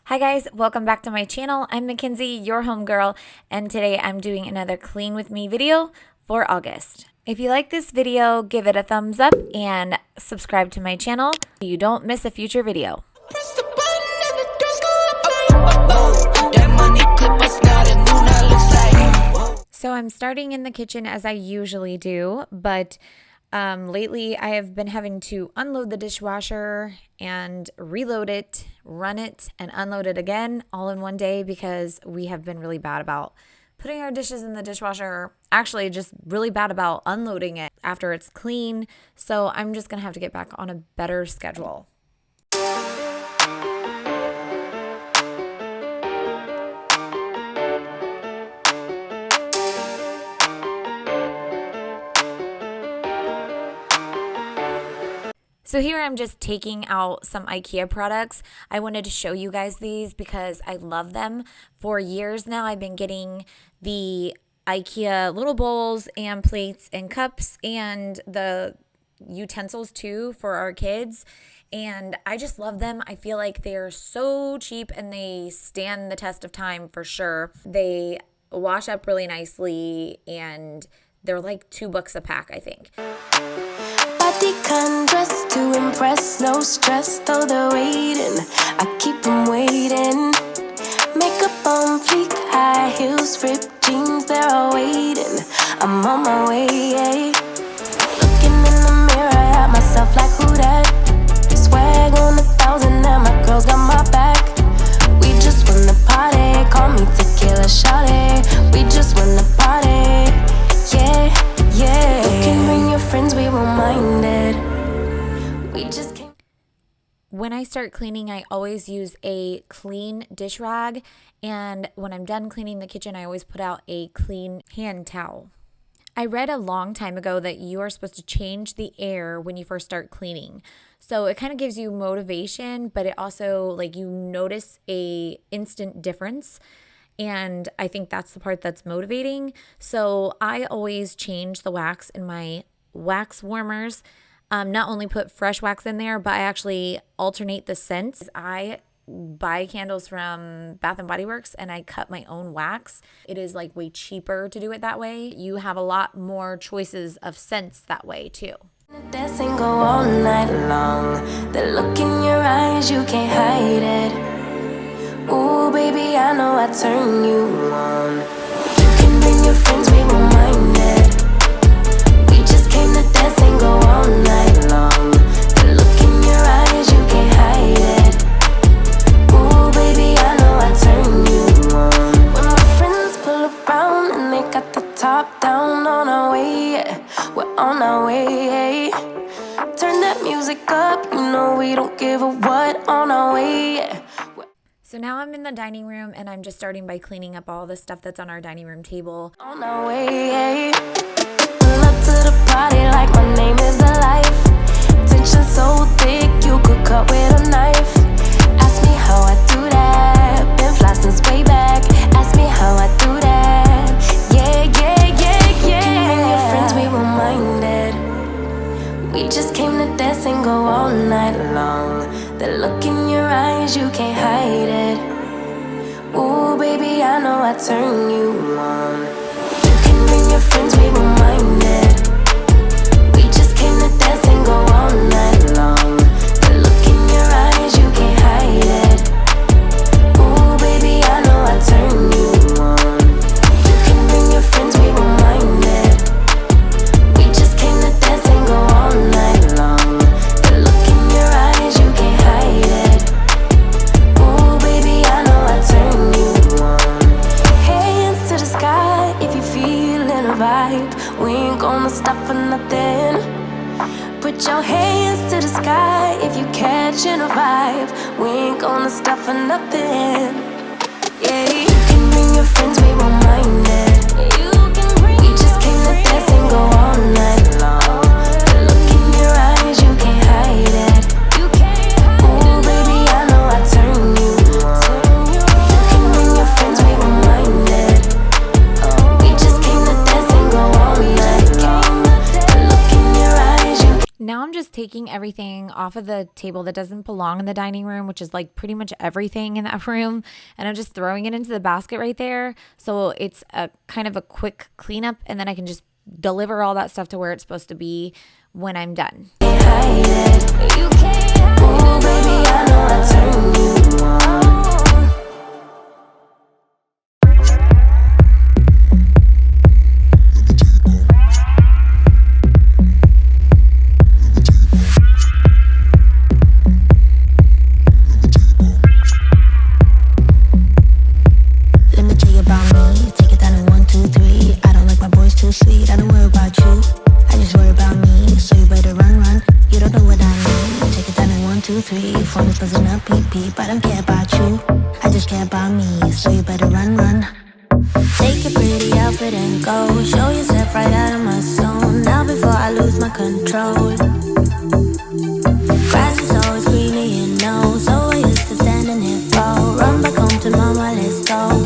Hi guys, welcome back to my channel. I'm Mackenzie, your homegirl, and today I'm doing another clean with me video for August. If you like this video, give it a thumbs up and subscribe to my channel so you don't miss a future video. So I'm starting in the kitchen as I usually do, but lately I have been having to unload the dishwasher and reload it, run it, and unload it again all in one day because we have been really bad about putting our dishes in the dishwasher, actually just really bad about unloading it after it's clean. So I'm just gonna have to get back on a better schedule. So here I'm just taking out some Ikea products. I wanted to show you guys these because I love them. For years now, I've been getting the Ikea little bowls and plates and cups and the utensils too for our kids. And I just love them. I feel like they're so cheap and they stand the test of time for sure. They wash up really nicely and they're like $2 a pack, I think. Can dress to impress, no stress, though they're waiting. I keep them waiting. Makeup on fleek, high heels, ripped jeans, they're all waiting. I'm on my way. Looking in the mirror at myself like who that? Swag on 1,000 and my girls got my back. We just wanna party, call me tequila shawty. We just wanna party, yeah. You can bring your friends, we won't mind it. We just can't. When I start cleaning, I always use a clean dish rag, and when I'm done cleaning the kitchen, I always put out a clean hand towel. I read a long time ago that you are supposed to change the air when you first start cleaning. So it kind of gives you motivation, but it also, like, you notice a instant difference. And I think that's the part that's motivating. So I always change the wax in my wax warmers. Not only put fresh wax in there, but I actually alternate the scents. I buy candles from Bath & Body Works and I cut my own wax. It is like way cheaper to do it that way. You have a lot more choices of scents that way too. Dance and go all night long. The look in your eyes, you can't hide it. Ooh, baby, I know I turn you on. You can bring your friends, we won't mind it. We just came to dance and go all night long. The look in your eyes, you can't hide it. Ooh, baby, I know I turn you on. When my friends pull around and they got the top down, on our way, yeah. We're on our way. Turn that music up, you know we don't give a what, on our way, yeah. So now I'm in the dining room and I'm just starting by cleaning up all the stuff that's on our dining room table. On our way, pull up to the party like my name is the life. Tension so thick you could cut with a knife. Ask me how I do that. Been fly since way back. Ask me how I do that. Yeah. You can bring your friends, we won't mind it. We just came to dance and go all night long. The look in your eyes, you can't hide it. Ooh, baby, I know I turn you on. You can bring your friends, we won't mind it. We just came to dance and go all night long. The look in your eyes, you can't hide it. Ooh, baby, I know I turn you on. You can bring your friends, we won't mind it. We just came to dance and go all night long. The look in your eyes, you can't hide it. Ooh, baby, I know I turn you on. Hands to the sky if you're feeling a vibe. We ain't gonna stop for nothing. Put your hands to the sky if you catching a vibe. We ain't gonna stop for nothing. Yeah, you can bring your friends, we won't mind it. We just came to dance and go all night long. The look in your eyes, you can't hide it. Ooh, baby, I know I turn you on. You can bring your friends, we won't mind it. We just came to dance and go all night long. The look in your eyes, you. Now I'm just taking taking everything off of the table that doesn't belong in the dining room, which is like pretty much everything in that room. And I'm just throwing it into the basket right there. So it's a kind of a quick cleanup, and then I can just deliver all that stuff to where it's supposed to be when I'm done. Sweet, I don't worry about you. I just worry about me. So you better run. You don't know what I need. Take it down in 1, 2, 3. Phone is buzzing up, beep beep. I don't care about you. I just care about me. So you better run. Take your pretty outfit and go. Show yourself right out of my zone. Now before I lose my control. Grass is always greener, you know. So I used to standing here for. Run back home to mama, let's go.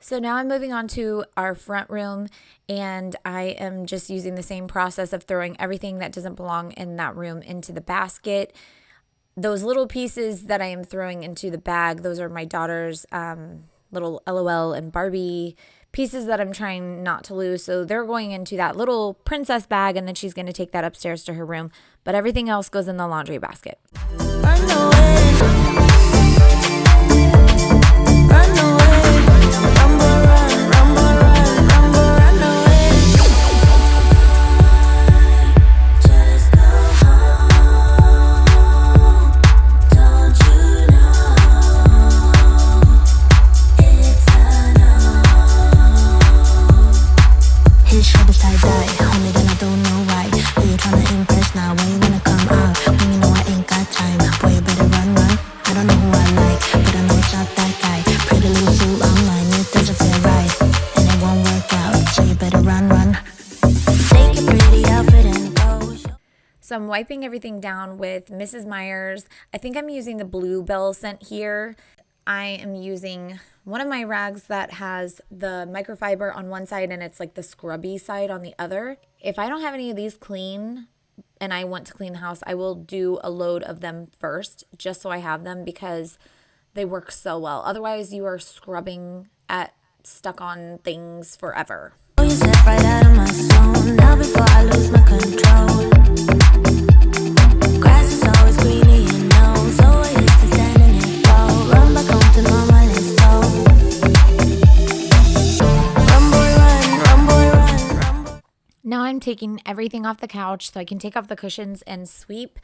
So now I'm moving on to our front room, and I am just using the same process of throwing everything that doesn't belong in that room into the basket. Those little pieces that I am throwing into the bag, those are my daughter's little LOL and Barbie pieces that I'm trying not to lose. So they're going into that little princess bag, and then she's going to take that upstairs to her room. But everything else goes in the laundry basket. Run away. Run away. So I'm wiping everything down with Mrs. Meyers. I think I'm using the Bluebell scent here. I am using one of my rags that has the microfiber on one side and it's like the scrubby side on the other. If I don't have any of these clean and I want to clean the house, I will do a load of them first just so I have them because they work so well. Otherwise, you are scrubbing at stuck on things forever. You step right out of my zone. Now before I lose my control. Grass is always greener, you know. So I used to stand in it fall. Run back home to mama, let's go. Run boy, run. Now I'm taking everything off the couch so I can take off the cushions and sweep.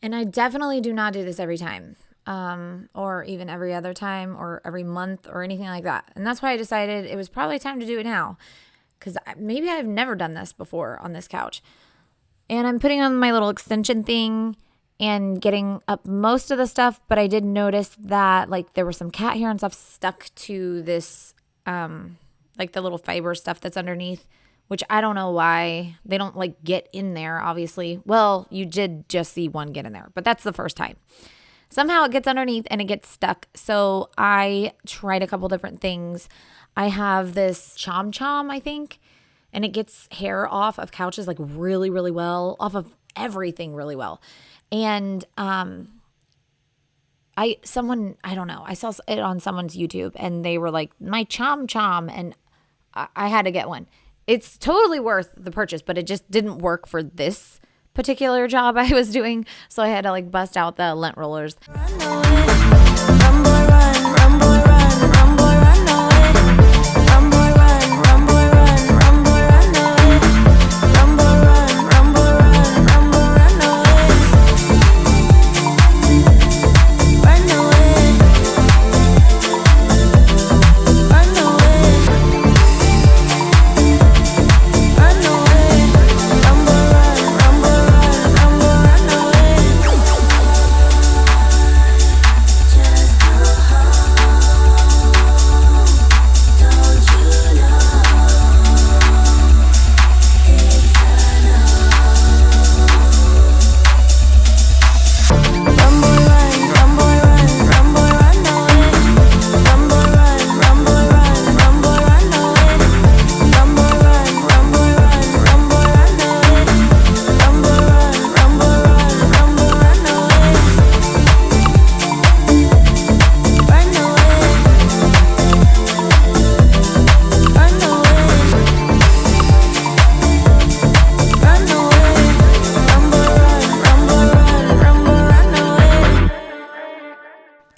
And I definitely do not do this every time. Or even every other time or every month or anything like that. And that's why I decided it was probably time to do it now. Because maybe I've never done this before on this couch. And I'm putting on my little extension thing and getting up most of the stuff. But I did notice that like there was some cat hair and stuff stuck to this, like the little fiber stuff that's underneath. Which I don't know why. They don't like get in there, obviously. Well, you did just see one get in there. But that's the first time. Somehow it gets underneath and it gets stuck. So I tried a couple different things. I have this chom, I think, and it gets hair off of couches like really, really well, off of everything really well. And I don't know, I saw it on someone's YouTube and they were like, my chom, and I had to get one. It's totally worth the purchase, but it just didn't work for this particular job I was doing, so I had to like bust out the lint rollers.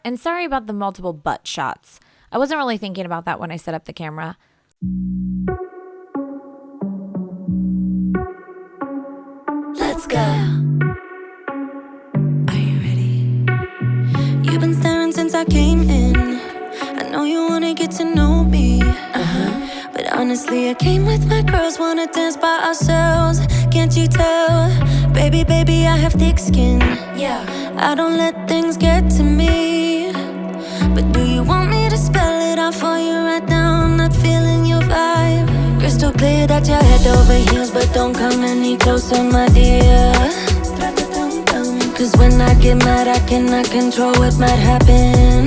And sorry about the multiple butt shots. I wasn't really thinking about that when I set up the camera. Let's go. Are you ready? You've been staring since I came in. I know you wanna get to know me. But honestly, I came with my girls, wanna dance by ourselves. Can't you tell? Baby, baby, I have thick skin. Yeah, I don't let things get to me. But do you want me to spell it out for you right now? I'm not feeling your vibe. Crystal clear that you're head over heels, but don't come any closer, my dear. Cause when I get mad, I cannot control what might happen.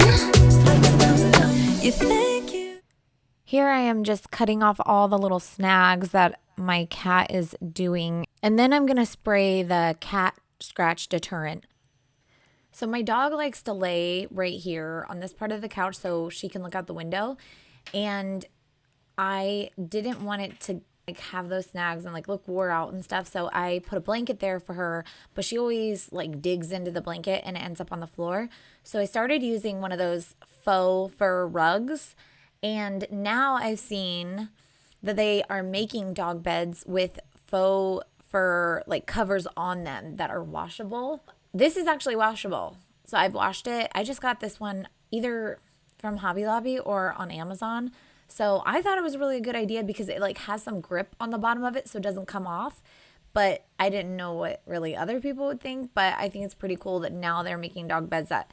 You think you... Here I am just cutting off all the little snags that my cat is doing. And then I'm going to spray the cat scratch deterrent. So my dog likes to lay right here on this part of the couch so she can look out the window. And I didn't want it to like have those snags and like look wore out and stuff. So I put a blanket there for her, but she always like digs into the blanket and it ends up on the floor. So I started using one of those faux fur rugs. And now I've seen that they are making dog beds with faux fur like covers on them that are washable. This is actually washable. So I've washed it. I just got this one either from Hobby Lobby or on Amazon. So I thought it was really a good idea because it like has some grip on the bottom of it so it doesn't come off. But I didn't know what really other people would think. But I think it's pretty cool that now they're making dog beds that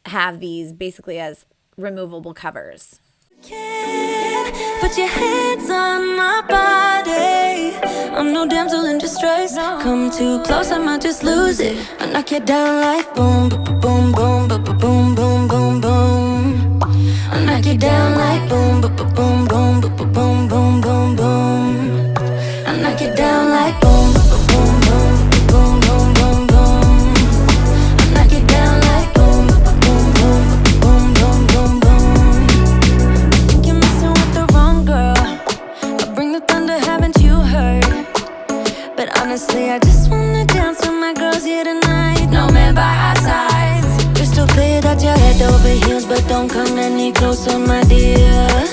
have these basically as removable covers. Put your hands on my body. I'm no damsel in distress. Come too close, I might just lose it. I knock you down like boom, boom, boom, boom, boom, boom, boom, boom. I knock you down like boom, boom, boom, boom, boom, boom, boom, boom. I knock you down like boom, boom, boom, boom, boom, boom, boom. I knock you down like boom, boom, boom, boom, boom, boom, boom. Honestly, I just wanna dance with my girls here tonight. No man by our sides. Crystal clear that you're head over heels, but don't come any closer, my dear.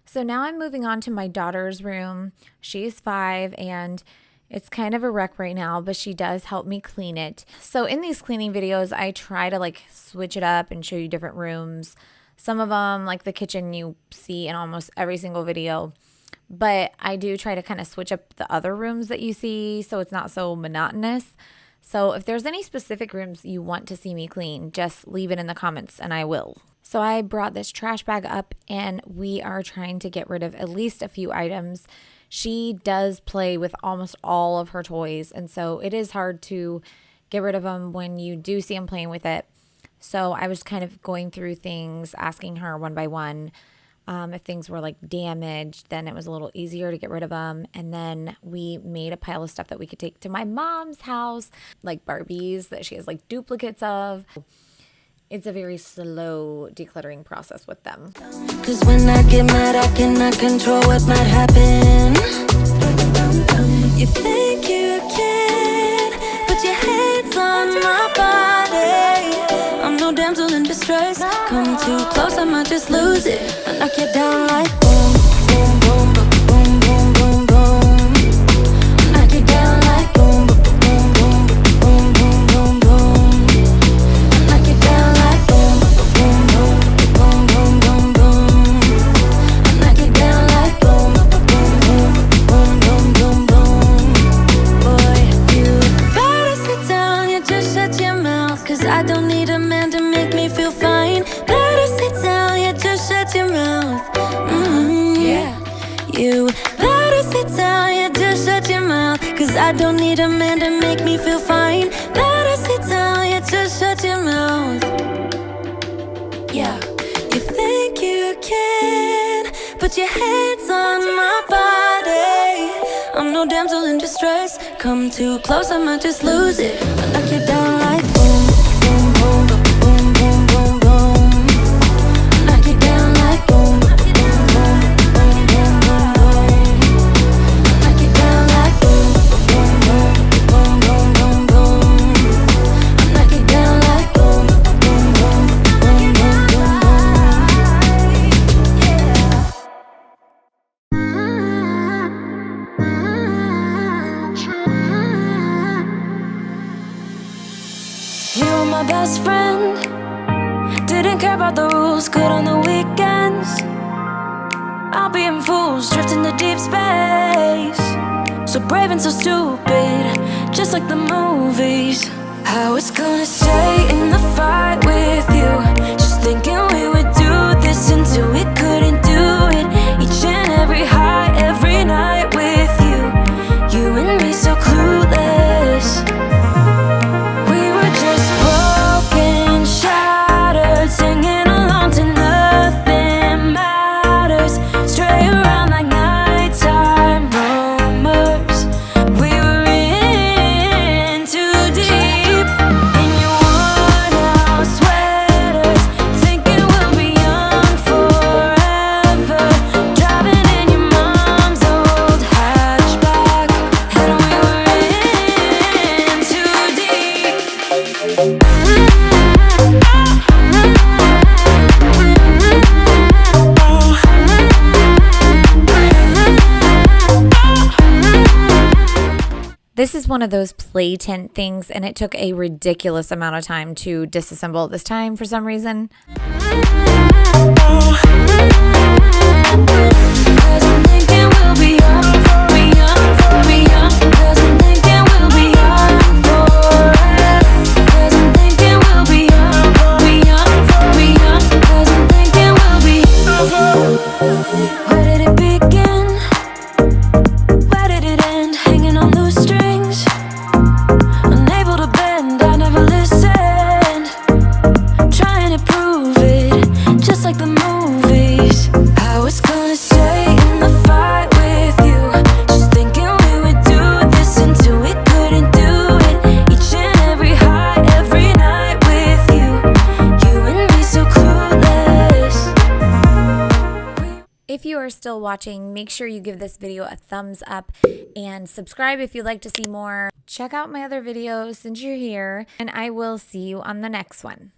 So now I'm moving on to my daughter's room. She's 5 and it's kind of a wreck right now, but she does help me clean it. So in these cleaning videos, I try to like switch it up and show you different rooms. Some of them, like the kitchen, you see in almost every single video. But I do try to kind of switch up the other rooms that you see so it's not so monotonous. So if there's any specific rooms you want to see me clean, just leave it in the comments and I will. So I brought this trash bag up and we are trying to get rid of at least a few items. She does play with almost all of her toys, and so it is hard to get rid of them when you do see them playing with it. So I was kind of going through things, asking her one by one. If things were like damaged, then it was a little easier to get rid of them. And then we made a pile of stuff that we could take to my mom's house, like Barbies that she has like duplicates of. It's a very slow decluttering process with them. Cause when I get mad, I cannot control what might happen. You think you can put your hands on my body. I'm no damsel in distress. Come too close, I might just lose it. I knock you down like boom, boom, boom, boom, boom, boom, boom. I knock you down like boom, boom, boom, boom, boom, boom, boom. I knock you down like boom, boom, boom, boom, boom, boom, boom. I knock you down like boom, boom, boom, boom, boom, boom, boom. Boy, you better sit down, you just shut your mouth. Cause I don't need a man to make me feel fine. Better sit down, you just shut your mouth. Yeah. You better sit down, you just shut your mouth. Cause I don't need a man to make me feel fine. Better sit down, you just shut your mouth. Yeah. You think you can put your hands on my body. I'm no damsel in distress. Come too close, I might just lose it. I knock you down like boom, boom, boom, boom, boom, boom, boom. I knock you down like boom, boom, boom, boom, boom, boom, boom. I knock you down like boom, boom, boom, boom, boom, boom, boom. I knock you down like boom, boom, boom, best friend. Didn't care about the rules, good on the weekends. I'll be in fools, drifting to deep space. So brave and so stupid, just like the movies. I was gonna stay in the fight with you, just thinking we would do this until we couldn't do it. Each and every high, every night with you, you and me so clueless. We were just broken, shattered, singing along to nothing matters. Stray around like nighttime rumors. We were in too deep. In your worn-out sweaters, thinking we'll be young forever. Driving in your mom's old hatchback, and we were in too deep. This is one of those play tent things, and it took a ridiculous amount of time to disassemble this time for some reason. Cause I'm thinking we'll be young, be young, be young. Cause I'm thinking we'll be young forever. Cause I'm thinking we'll be young, be young, be young. Cause I'm thinking we'll be. Where did it begin? Where did it end? Hanging on loose strings, unable to bend. I never listened, trying to prove it, just like the movies. I was gonna stay in the fight with you, just thinking we would do this until we couldn't do it. Each and every high, every night with you, you and me so clueless. If you are still watching, make sure you give this video a thumbs up and subscribe if you'd like to see more. Check out my other videos since you're here, and I will see you on the next one.